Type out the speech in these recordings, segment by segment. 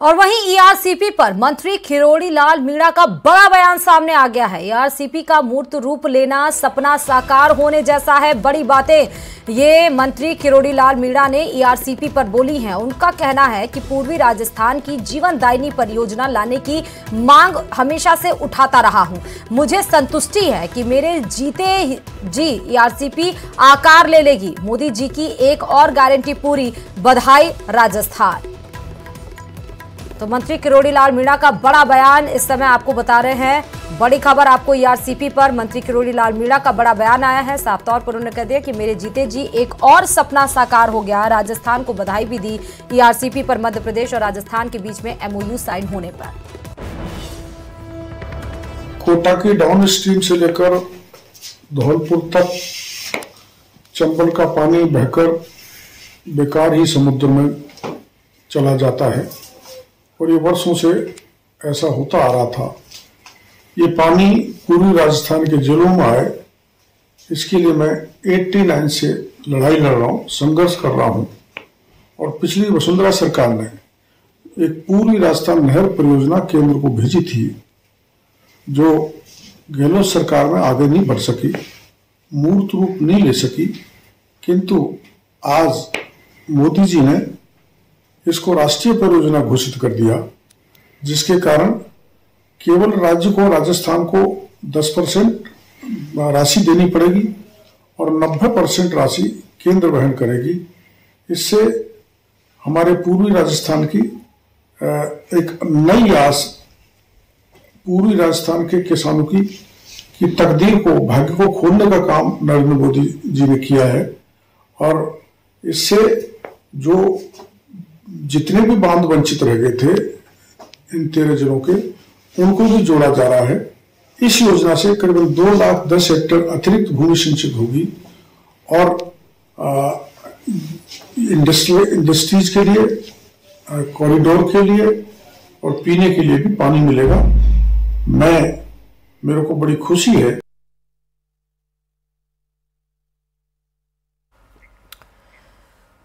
और वहीं ईआरसीपी पर मंत्री किरोड़ी लाल मीणा का बड़ा बयान सामने आ गया है। ईआरसीपी का मूर्त रूप लेना सपना साकार होने जैसा है। बड़ी बातें ये मंत्री किरोड़ी लाल मीणा ने ईआरसीपी पर बोली हैं। उनका कहना है कि पूर्वी राजस्थान की जीवनदायिनी परियोजना लाने की मांग हमेशा से उठाता रहा हूं। मुझे संतुष्टि है कि मेरे जीते जी ईआरसीपी आकार ले लेगी। मोदी जी की एक और गारंटी पूरी, बधाई राजस्थान। तो मंत्री किरोड़ी लाल मीणा का बड़ा बयान इस समय आपको बता रहे हैं। बड़ी खबर आपको ईआरसीपी पर मंत्री किरोड़ी लाल मीणा का बड़ा बयान आया है। साफ तौर पर उन्होंने कह दिया कि मेरे जीते जी एक और सपना साकार हो गया। राजस्थान को बधाई भी दी ईआरसीपी पर मध्य प्रदेश और राजस्थान के बीच में एमओयू साइन होने पर। कोटा की डाउन स्ट्रीम से लेकर धौलपुर तक चंबल का पानी बहकर बेकार ही समुद्र में चला जाता है और ये वर्षों से ऐसा होता आ रहा था। ये पानी पूर्वी राजस्थान के जिलों में आए, इसके लिए मैं 89 से लड़ाई लड़ रहा हूँ, संघर्ष कर रहा हूँ। और पिछली वसुंधरा सरकार ने एक पूर्वी राजस्थान नहर परियोजना केंद्र को भेजी थी, जो गहलोत सरकार में आगे नहीं बढ़ सकी, मूर्त रूप नहीं ले सकी। किंतु आज मोदी जी ने इसको राष्ट्रीय परियोजना घोषित कर दिया, जिसके कारण केवल राज्य को, राजस्थान को 10% राशि देनी पड़ेगी और 90% राशि केंद्र वहन करेगी। इससे हमारे पूर्वी राजस्थान की एक नई आस, पूर्वी राजस्थान के किसानों की तकदीर को, भाग्य को खोलने का काम नरेंद्र मोदी जी ने किया है। और इससे जो जितने भी बांध वंचित रह गए थे इन 13 जिलों के, उनको भी जोड़ा जा रहा है। इस योजना से करीबन 2,10,000 हेक्टेयर अतिरिक्त भूमि सिंचित होगी और इंडस्ट्रीज के लिए, कॉरिडोर के लिए और पीने के लिए भी पानी मिलेगा। मेरे को बड़ी खुशी है।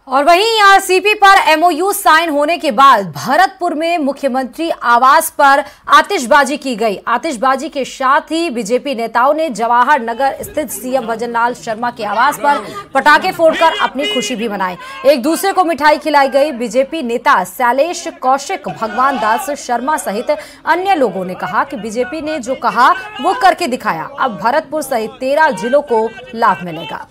और वहीं ईआरसीपी पर एमओयू साइन होने के बाद भरतपुर में मुख्यमंत्री आवास पर आतिशबाजी की गई। आतिशबाजी के साथ ही बीजेपी नेताओं ने जवाहर नगर स्थित सीएम भजनलाल शर्मा के आवास पर पटाखे फोड़कर अपनी खुशी भी मनाई। एक दूसरे को मिठाई खिलाई गई। बीजेपी नेता शैलेश कौशिक, भगवान दास शर्मा सहित अन्य लोगों ने कहा कि बीजेपी ने जो कहा वो करके दिखाया। अब भरतपुर सहित 13 जिलों को लाभ मिलेगा।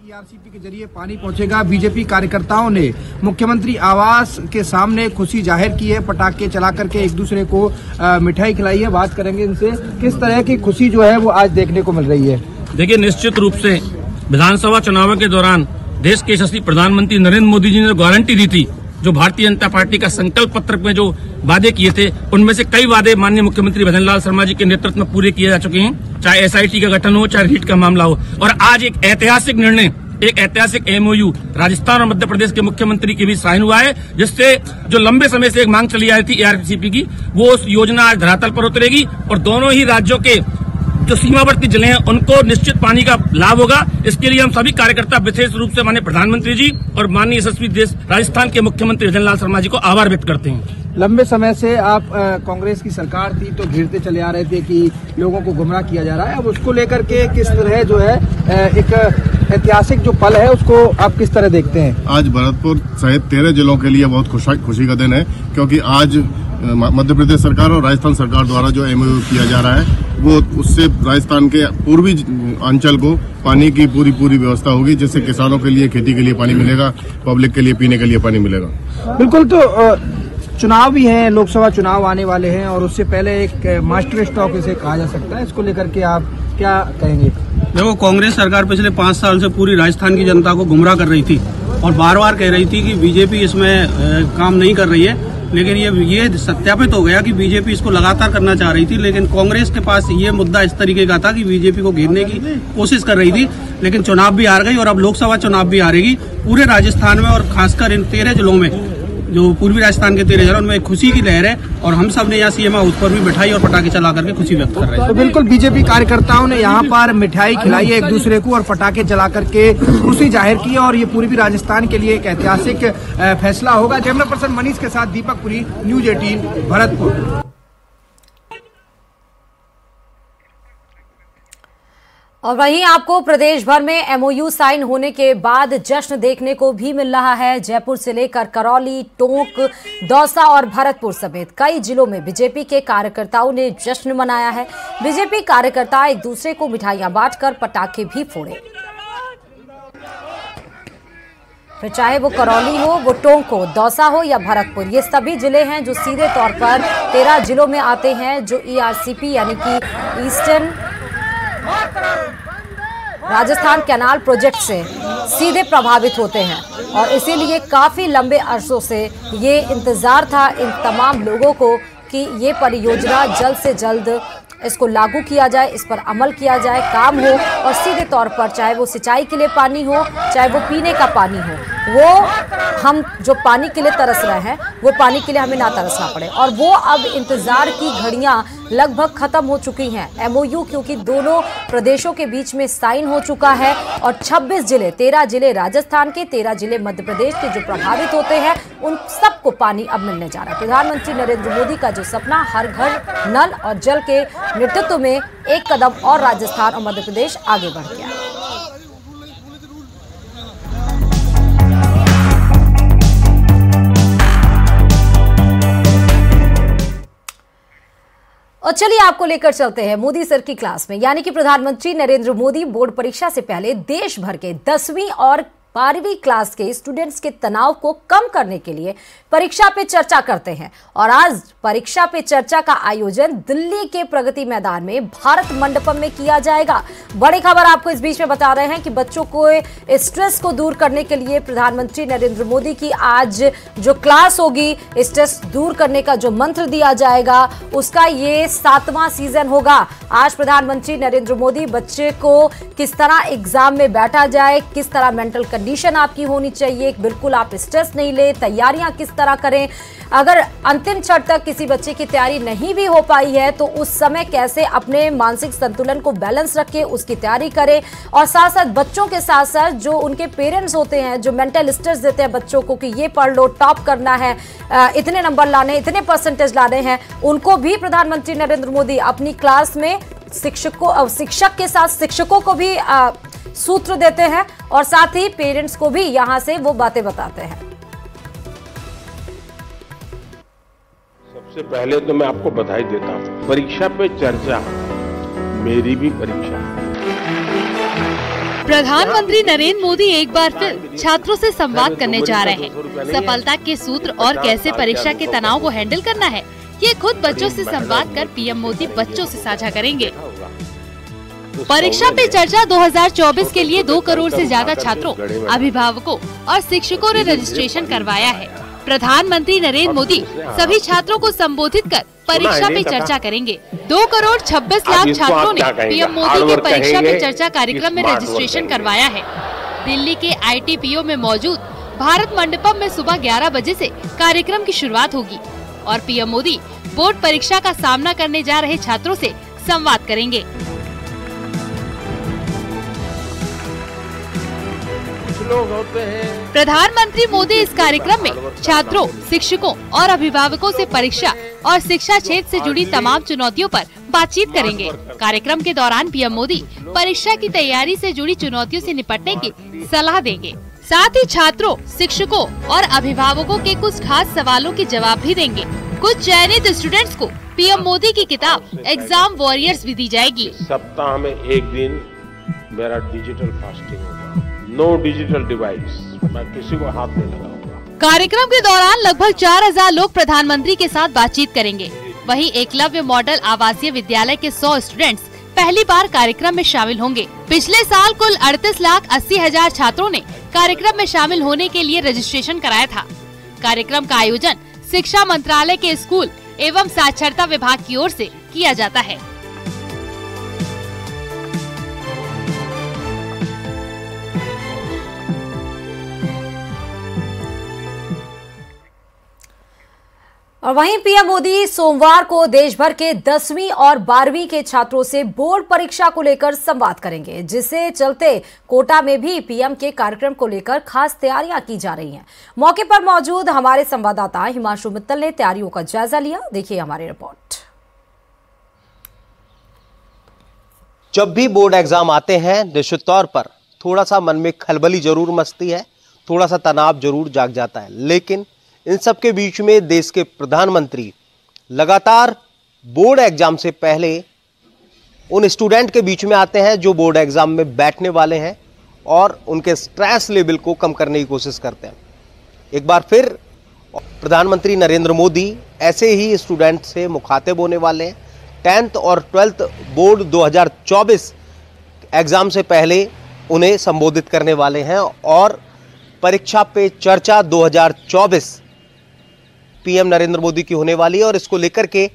ईआरसीपी के जरिए पानी पहुंचेगा। बीजेपी कार्यकर्ताओं ने मुख्यमंत्री आवास के सामने खुशी जाहिर की है, पटाखे चला करके एक दूसरे को मिठाई खिलाई है। बात करेंगे इनसे, किस तरह की खुशी जो है वो आज देखने को मिल रही है। देखिए, निश्चित रूप से विधानसभा चुनावों के दौरान देश के यशस्वी प्रधानमंत्री नरेंद्र मोदी जी ने गारंटी दी थी, जो भारतीय जनता पार्टी का संकल्प पत्र में जो वादे किए थे, उनमें से कई वादे माननीय मुख्यमंत्री भजनलाल शर्मा जी के नेतृत्व में पूरे किए जा चुके हैं। चाहे एसआईटी का गठन हो, चाहे रीट का मामला हो। और आज एक ऐतिहासिक निर्णय, एक ऐतिहासिक एमओयू राजस्थान और मध्य प्रदेश के मुख्यमंत्री के बीच साइन हुआ है, जिससे जो लंबे समय से एक मांग चली आ रही थी ईआरसीपी की, वो उस योजना आज धरातल पर उतरेगी और दोनों ही राज्यों के जो सीमावर्ती जिले हैं उनको निश्चित पानी का लाभ होगा। इसके लिए हम सभी कार्यकर्ता विशेष रूप से माननीय प्रधानमंत्री जी और माननीय यशस्वी देश राजस्थान के मुख्यमंत्री भजनलाल शर्मा जी को आभार व्यक्त करते हैं। लंबे समय से आप कांग्रेस की सरकार थी तो घिरते चले आ रहे थे कि लोगों को गुमराह किया जा रहा है। अब उसको लेकर के किस तरह जो है एक ऐतिहासिक जो पल है उसको आप किस तरह देखते हैं? आज भरतपुर सहित 13 जिलों के लिए बहुत खुशी का दिन है, क्योंकि आज मध्य प्रदेश सरकार और राजस्थान सरकार द्वारा जो एमओयू किया जा रहा है, वो उससे राजस्थान के पूर्वी अंचल को पानी की पूरी व्यवस्था होगी, जिससे किसानों के लिए, खेती के लिए पानी मिलेगा, पब्लिक के लिए पीने के लिए पानी मिलेगा। बिल्कुल। तो चुनाव भी है, लोकसभा चुनाव आने वाले हैं और उससे पहले एक मास्टर स्ट्रोक इसे कहा जा सकता है, इसको लेकर के आप क्या कहेंगे? देखो, कांग्रेस सरकार पिछले 5 साल से पूरी राजस्थान की जनता को गुमराह कर रही थी और बार बार कह रही थी कि बीजेपी इसमें काम नहीं कर रही है, लेकिन ये सत्यापित हो गया कि बीजेपी इसको लगातार करना चाह रही थी। लेकिन कांग्रेस के पास ये मुद्दा इस तरीके का था कि बीजेपी को घेरने की कोशिश कर रही थी, लेकिन चुनाव भी हार गई और अब लोकसभा चुनाव भी हारेगी। पूरे राजस्थान में और खासकर इन 13 जिलों में जो पूर्वी राजस्थान के 13,000 उनमें खुशी की लहर है और हम सब ने यहाँ सीएम हाउस पर भी मिठाई और पटाखे चला करके खुशी व्यक्त कर रहे हैं। तो बिल्कुल बीजेपी कार्यकर्ताओं ने यहाँ पर मिठाई खिलाई है एक दूसरे को और पटाखे चला करके खुशी जाहिर की है और ये पूर्वी राजस्थान के लिए एक ऐतिहासिक फैसला होगा। कैमरा पर्सन मनीष के साथ दीपक पुरी, न्यूज 18 भरतपुर। और वहीं आपको प्रदेश भर में एमओयू साइन होने के बाद जश्न देखने को भी मिल रहा है। जयपुर से लेकर करौली, टोंक, दौसा और भरतपुर समेत कई जिलों में बीजेपी के कार्यकर्ताओं ने जश्न मनाया है। बीजेपी कार्यकर्ता एक दूसरे को मिठाइयां बांटकर पटाखे भी फोड़े। फिर चाहे वो करौली हो, वो टोंक हो, दौसा हो या भरतपुर, ये सभी जिले हैं जो सीधे तौर पर 13 जिलों में आते हैं जो ईआरसीपी यानी कि ईस्टर्न राजस्थान कैनाल प्रोजेक्ट से सीधे प्रभावित होते हैं और इसीलिए काफी लंबे अरसों से ये इंतजार था इन तमाम लोगों को कि ये परियोजना जल्द से जल्द इसको लागू किया जाए, इस पर अमल किया जाए, काम हो और सीधे तौर पर चाहे वो सिंचाई के लिए पानी हो, चाहे वो पीने का पानी हो, वो हम जो पानी के लिए तरस रहे हैं वो पानी के लिए हमें ना तरसना पड़े। और वो अब इंतजार की घड़ियां लगभग खत्म हो चुकी हैं। एमओयू क्योंकि दोनों प्रदेशों के बीच में साइन हो चुका है और 26 जिले, 13 जिले राजस्थान के, 13 जिले मध्य प्रदेश के जो प्रभावित होते हैं उन सबको पानी अब मिलने जा रहा है। प्रधानमंत्री नरेंद्र मोदी का जो सपना हर घर नल और जल के नेतृत्व में एक कदम और राजस्थान और मध्य प्रदेश आगे बढ़ गया। और चलिए आपको लेकर चलते हैं मोदी सर की क्लास में, यानी कि प्रधानमंत्री नरेंद्र मोदी बोर्ड परीक्षा से पहले देश भर के 10वीं और 12वीं क्लास के स्टूडेंट्स के तनाव को कम करने के लिए परीक्षा पे चर्चा करते हैं। और आज परीक्षा पे चर्चा का आयोजन दिल्ली के प्रगति मैदान में भारत मंडपम में किया जाएगा। बड़ी खबर आपको इस बीच में बता रहे हैं कि बच्चों को स्ट्रेस को दूर करने के लिए प्रधानमंत्री नरेंद्र मोदी की आज जो क्लास होगी, स्ट्रेस दूर करने का जो मंत्र दिया जाएगा उसका ये 7वां सीजन होगा। आज प्रधानमंत्री नरेंद्र मोदी बच्चे को किस तरह एग्जाम में बैठा जाए, किस तरह मेंटल कंडीशन आपकी होनी चाहिए, बिल्कुल आप स्ट्रेस नहीं ले, तैयारियां किस तरह करें, अगर अंतिम क्षण तक किसी बच्चे की तैयारी नहीं भी हो पाई है तो उस समय कैसे अपने मानसिक संतुलन को बैलेंस रखें, उसकी तैयारी करें। और साथ साथ बच्चों के साथ साथ जो उनके पेरेंट्स होते हैं जो मेंटल स्ट्रेस देते हैं बच्चों को कि ये पढ़ लो, टॉप करना है, इतने नंबर लाने, इतने परसेंटेज लाने हैं, उनको भी प्रधानमंत्री नरेंद्र मोदी अपनी क्लास में शिक्षक के साथ शिक्षकों को भी सूत्र देते हैं और साथ ही पेरेंट्स को भी यहां से वो बातें बताते हैं। सबसे पहले तो मैं आपको बधाई देता हूं। परीक्षा पे चर्चा मेरी भी परीक्षा है। प्रधानमंत्री नरेंद्र मोदी एक बार फिर छात्रों से संवाद करने जा रहे हैं। सफलता के सूत्र और कैसे परीक्षा के तनाव को हैंडल करना है, ये खुद बच्चों से संवाद कर पीएम मोदी बच्चों से साझा करेंगे। परीक्षा पे चर्चा 2024 के लिए 2 करोड़ से ज्यादा छात्रों, अभिभावकों और शिक्षकों ने रजिस्ट्रेशन करवाया है। प्रधानमंत्री नरेंद्र मोदी सभी छात्रों को संबोधित कर परीक्षा पे चर्चा करेंगे। 2 करोड़ 26 लाख छात्रों ने पीएम मोदी के परीक्षा पे चर्चा कार्यक्रम में रजिस्ट्रेशन करवाया है। दिल्ली के ITPO में मौजूद भारत मंडपम में सुबह 11 बजे से कार्यक्रम की शुरुआत होगी और पीएम मोदी बोर्ड परीक्षा का सामना करने जा रहे छात्रों से संवाद करेंगे। लोग होते हैं। प्रधानमंत्री मोदी इस कार्यक्रम में छात्रों, शिक्षकों और अभिभावकों से परीक्षा और शिक्षा क्षेत्र से जुड़ी तमाम चुनौतियों पर बातचीत करेंगे। कार्यक्रम के दौरान पीएम मोदी परीक्षा की तैयारी से जुड़ी चुनौतियों से निपटने की सलाह देंगे। साथ ही छात्रों, शिक्षकों और अभिभावकों के कुछ खास सवालों के जवाब भी देंगे। कुछ चयनित स्टूडेंट्स को पीएम मोदी की किताब एग्जाम वॉरियर्स भी दी जाएगी। सप्ताह में एक दिन मेरा डिजिटल फास्टिंग होगा। नो डिजिटल डिवाइस, मैं किसी को हाथ नहीं लगाऊंगा। कार्यक्रम के दौरान लगभग 4000 लोग प्रधानमंत्री के साथ बातचीत करेंगे। वहीं एकलव्य मॉडल आवासीय विद्यालय के 100 स्टूडेंट्स पहली बार कार्यक्रम में शामिल होंगे। पिछले साल कुल 38,80,000 छात्रों ने कार्यक्रम में शामिल होने के लिए रजिस्ट्रेशन कराया था। कार्यक्रम का आयोजन शिक्षा मंत्रालय के स्कूल एवं साक्षरता विभाग की ओर से किया जाता है। और वहीं पीएम मोदी सोमवार को देश भर के 10वीं और 12वीं के छात्रों से बोर्ड परीक्षा को लेकर संवाद करेंगे, जिससे चलते कोटा में भी पीएम के कार्यक्रम को लेकर खास तैयारियां की जा रही हैं। मौके पर मौजूद हमारे संवाददाता हिमांशु मित्तल ने तैयारियों का जायजा लिया। देखिए हमारी रिपोर्ट। जब भी बोर्ड एग्जाम आते हैं निश्चित तौर पर थोड़ा सा मन में खलबली जरूर मचती है, थोड़ा सा तनाव जरूर जाग जाता है, लेकिन इन सब के बीच में देश के प्रधानमंत्री लगातार बोर्ड एग्जाम से पहले उन स्टूडेंट के बीच में आते हैं जो बोर्ड एग्जाम में बैठने वाले हैं और उनके स्ट्रेस लेवल को कम करने की कोशिश करते हैं। एक बार फिर प्रधानमंत्री नरेंद्र मोदी ऐसे ही स्टूडेंट से मुखातिब होने वाले हैं। 10th और 12th बोर्ड 2024 एग्जाम से पहले उन्हें संबोधित करने वाले हैं और परीक्षा पे चर्चा 2024 पीएम नरेंद्र मोदी की होने वाली है। और इसको लेकर के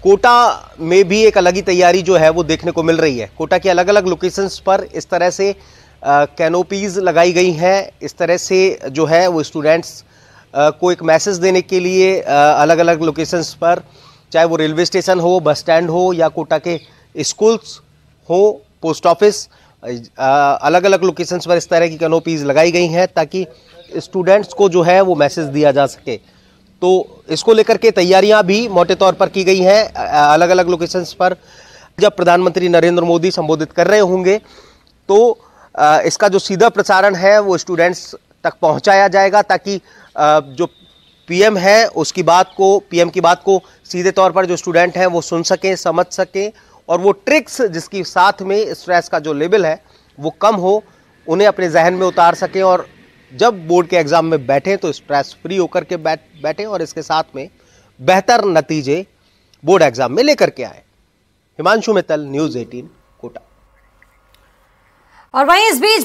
कोटा में भी एक अलग ही तैयारी जो है वो देखने को मिल रही है। कोटा की अलग अलग लोकेशंस पर इस तरह से कैनोपीज लगाई गई हैं। इस तरह से जो है वो स्टूडेंट्स को एक मैसेज देने के लिए अलग अलग लोकेशंस पर, चाहे वो रेलवे स्टेशन हो, बस स्टैंड हो या कोटा के स्कूल्स हो, पोस्ट ऑफिस, अलग अलग लोकेशंस पर इस तरह की कैनोपीज लगाई गई हैं ताकि स्टूडेंट्स को जो है वो मैसेज दिया जा सके। तो इसको लेकर के तैयारियां भी मोटे तौर पर की गई हैं अलग अलग लोकेशंस पर। जब प्रधानमंत्री नरेंद्र मोदी संबोधित कर रहे होंगे तो इसका जो सीधा प्रसारण है वो स्टूडेंट्स तक पहुंचाया जाएगा ताकि जो पीएम है उसकी बात को, पीएम की बात को सीधे तौर पर जो स्टूडेंट हैं वो सुन सकें, समझ सकें और वो ट्रिक्स जिसकी साथ में स्ट्रेस का जो लेवल है वो कम हो, उन्हें अपने जहन में उतार सकें और जब बोर्ड के एग्जाम में बैठें तो स्ट्रेस फ्री होकर के बैठें और इसके साथ में बेहतर नतीजे बोर्ड एग्जाम में लेकर के आए। हिमांशु मित्तल, न्यूज़ 18 कोटा। और वहीं इस बीच